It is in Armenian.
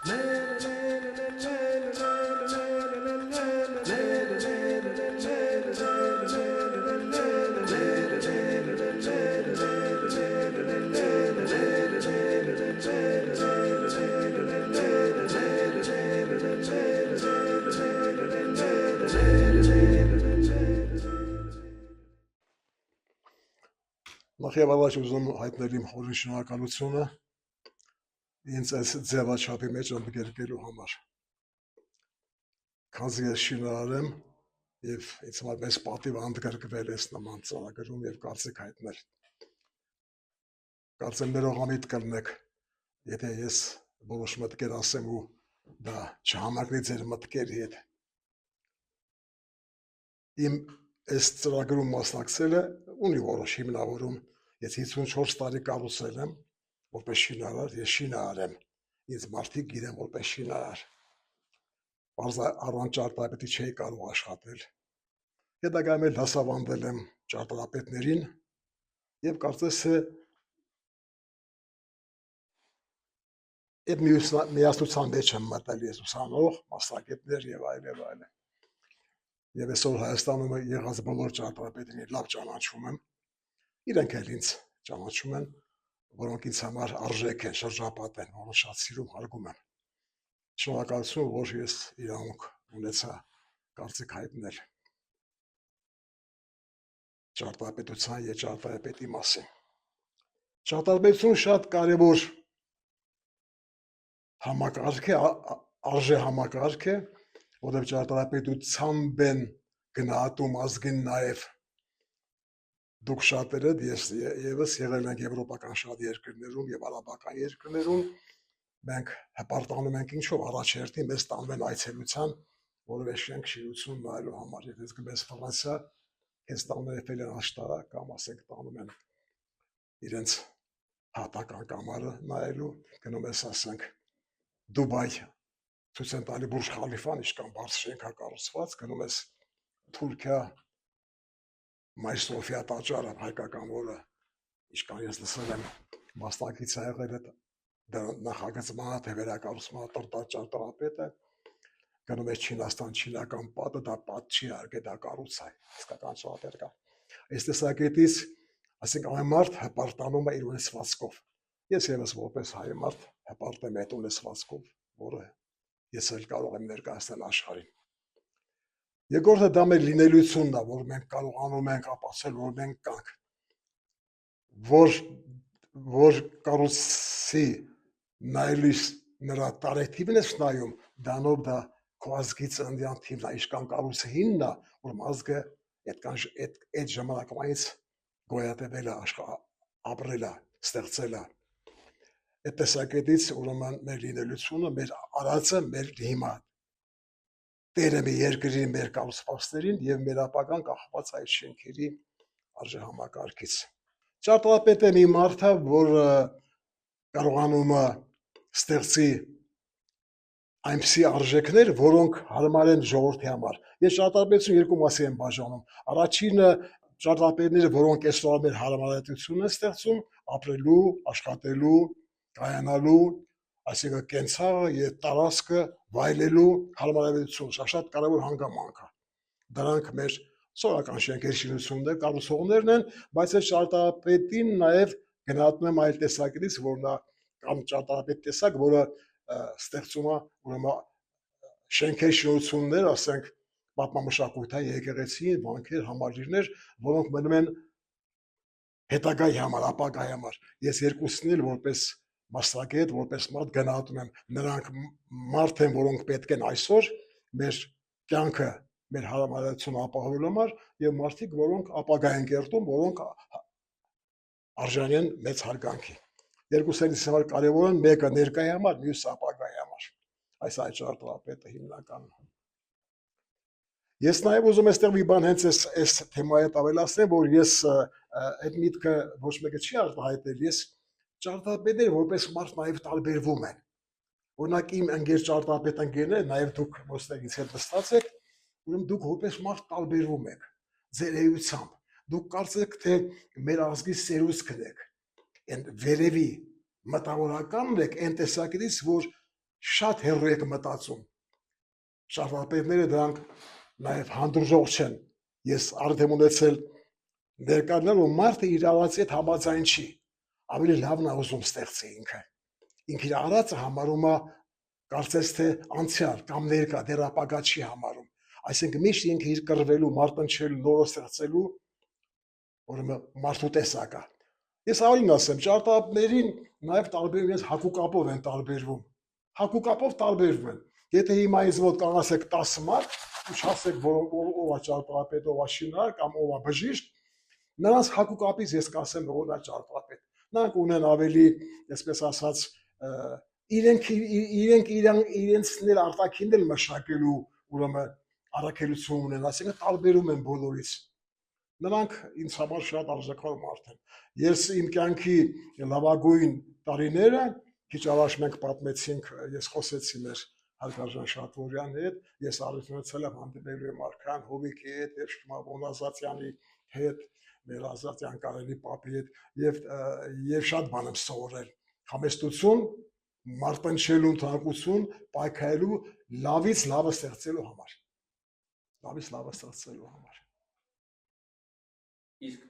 Նախ առաջ ուզում հայտնել իմ խորին շնորհակալությունը ինձ այս ձևաչափի մեջ ընդգրկելու համար։ Քանզի ես շինարար եմ եւ ինձ համար մեծ պատիվ ընդգրկվել այս նման ծրագրում եւ կարծիք հայտնել։ Կարծեմ ներողամիտ կլինեք, եթե ես որոշ մտքեր ասեմ ու դա չհամակնի ձեր մտքերի հետ։ Իմ այս ծրագրում մասնակցելը ունի որոշ հիմնավորում։ Ես 54 տարի կառուցել եմ որպես շինարար, ես շինարար եմ, ինձ մարդիկ գիտեն որպես շինարար, առանց ճարտարապետի չէի կարող աշխատել, հետագայում էլ դասավանդել եմ ճարտարապետներին և կարծես այդ միասնության մեջ եմ մտել ես ուսանող, մասնագետներ և այլ։ Եվ այսօր Հայաստանում եղած բոլոր ճարտարապետներին լավ ճանաչում եմ, իրենք էլ ինձ ճանաչում են, որոնք ինձ համար արժեք են, շրջապատ են, որոնց շատ սիրում, հարգում եմ։ Շնորհակալություն, որ ես իրավունք ունեցա կարծիք հայտնել ճարտարապետության և ճարտարապետի մասին։ Ճարտարապետությունը շատ կարևոր համակարգ է, արժե համակարգ է, որտեղ ճարտարապետությամբ են գնահատում ազգին նաև դուք շատերդ եւս եղել ենք եվրոպական շատ երկրներում եւ արաբական երկրներում, մենք հպարտանում ենք ինչով առաջերտին մեզ տանում են այցելության, որովե շենք շինություն նայելու համար, եթե գնես Ֆրանսիա, քեզ տանում են Էյֆելյան աշտարակ կամ ասենք տանում են իրենց հատական կամարը նայելու, գնում ես ասենք Դուբայ, ցույց են տալի Բուրջ Խալիֆան, ինչքան բարձր շենք է կառուցված, գնում ես Թուրքիա, Մայր Սոֆիա տաճարը հայկական, որը ինչքան ես լսել եմ մասնակից է եղել դա նախագծմանը, թե վերակառուցմանը ճարտարապետը, գնում ես Չինաստան, չինական պատը, դա պատ չի արգե, դա կառույց է, իսկական ճարտար կա։ Այս տեսակետից, ասենք ամեն մարդ հպարտանում է իր ունեցվածքով։ Ես եւս որպես հայ մարդ հպարտ եմ այդ ունեցվածքով, որը ես էլ կարող եմ ներկայացնել աշխարհին։ Երկրորդը դա մեր լինելությունն է, որ մենք կարողանում ենք ապացուցել, որ մենք կանք, որ կառույցի նայելիս նրա տարեթիվն ես նայում, դանով դա քո ազգի ծննդյան թիվն է, ինչքան կառույցը հինն է, որ ազգը այդ ժամանակվանից գոյատևել է, ապրել է, ստեղծել է։ Այդ տեսակետից ուրեմն մեր լինելությունը, մեր արածը, մեր հիմա տերը մի երկրի մեր կառուցվածքներին և մեր ապագան կախված այդ շենքերի արժեհամակարգից։ Ճարտարապետը մի մարդ է, որ կարողանում է ստեղծի այնպիսի արժեքներ, որոնք հարմար են ժողովրդի համար։ Ես ճարտարապետություն երկու մասի եմ բաժանում։ Առաջինը ճարտարապետները, որոնք այսօր մեր հարմարեցություն են ստեղծում ապրելու, աշխատելու, կայանալու, այսինքն կենցաղը եւ տարածքը վայելելու հարմարավետություն, շատ կարևոր հանգամանք է։ Դրանք մեր սովորական շենքերի շինություններ, կառուցողներն են, բայց այս ճարտարապետին նաև գնահատում եմ այլ տեսակետից, որ նա կամ ճարտարապետ տեսակ, որը ստեղծում է ուրեմն շենքերի շինություններ, ասենք պատմամշակութային եկեղեցի, վանքեր, համալիրներ, որոնք մնում են հետագայի համար, ապագայի համար։ Ես երկուսին էլ որպես մասնագետ, որպես մարդ գնահատում եմ, նրանք մարդ են, որոնք պետք են այսօր մեր կյանքը, մեր հարամարությունը ապահովելու համար եւ մարդիկ, որոնք ապագա են կերտում, որոնք արժանի են մեծ հարգանքի։ Երկուսն էլ համար կարևոր են, մեկը ներկայի համար, մյուսը ապագայի համար։ Այս այդ ճարտարապետը հիմնականն է։ Ես նաև ուզում եմ այստեղ մի բան հենց այս թեմայի հետ ավելացնեմ, որ ես այդ միտքը ոչ մեկը չի արտահայտել, ես ճարտարապետները որպես մարդ նաև տարբերվում են։ Օրինակ իմ ընկեր ճարտարապետ ընկերները, նաև դուք ոստեղ ինձ հետ նստած եք, ուրեմն դուք որպես մարդ տարբերվում եք ձեր էությամբ։ Դուք կարծեք, թե մեր ազգի սերուցքն եք, այն վերևի մտավորականն եք, այն տեսակետից, որ շատ հեռու եք մտածում։ Ճարտարապետները դրանք նաև հանդուրժող չեն։ Ես արդեն ունեցել ներկաներ, որ մարդը իր արածի հետ համաձայն չի, ավելի լավն է ուզում ստեղծի ինքը։ Ինքը իր արածը համարում է կարծես թե անցյալ կամ ներկա, դեռ ապագա չի համարում։ Այսինքն միշտ ինքը իր կռվելու, մարտնչելու, նորը ստեղծելու, ուրեմն մարդու տեսակ է։ Ես ավելին ասեմ, ճարտարապետներին նաև տարբերում իրենց հակուկապով են տարբերվում։ Հակուկապով տարբերվում են։ Եթե հիմա ինձ մոտ կանասեք 10 մարդ, ու չասեք, որ ով է ճարտարապետ, ով է շինարար կամ ով է բժիշկ, նրանց հակուկապից ես կասեմ, որ նա ճարտարապետ։ Նրանք ունեն ավելի, այսպես ասած, իրենցն էլ արտաքինն էլ մշակելու, ուրեմն առաքելություն ունեն, այսինքն տարբերում են բոլորից։ Նրանք ինձ համար շատ արժեքավոր մարդ են։ Ես իմ կյանքի լավագույն տարիները, քիչ առաջ մենք պատմեցինք, ես խոսեցի մեր Հարգարժան Շատորյանի հետ, ես արժանացել եմ հանդիպելու եմ Արքան Հովիկի հետ, եւ Շմավ Օնազատյանի հետ, մեր Ազատյան Կարելի պապի հետ եւ շատ բան եմ սովորել։ Համեստություն, մարտնչելու ընդհանրություն, պայքարելու, լավից լավը ստեղծելու համար։ Լավից լավը ստեղծելու համար։ Իսկ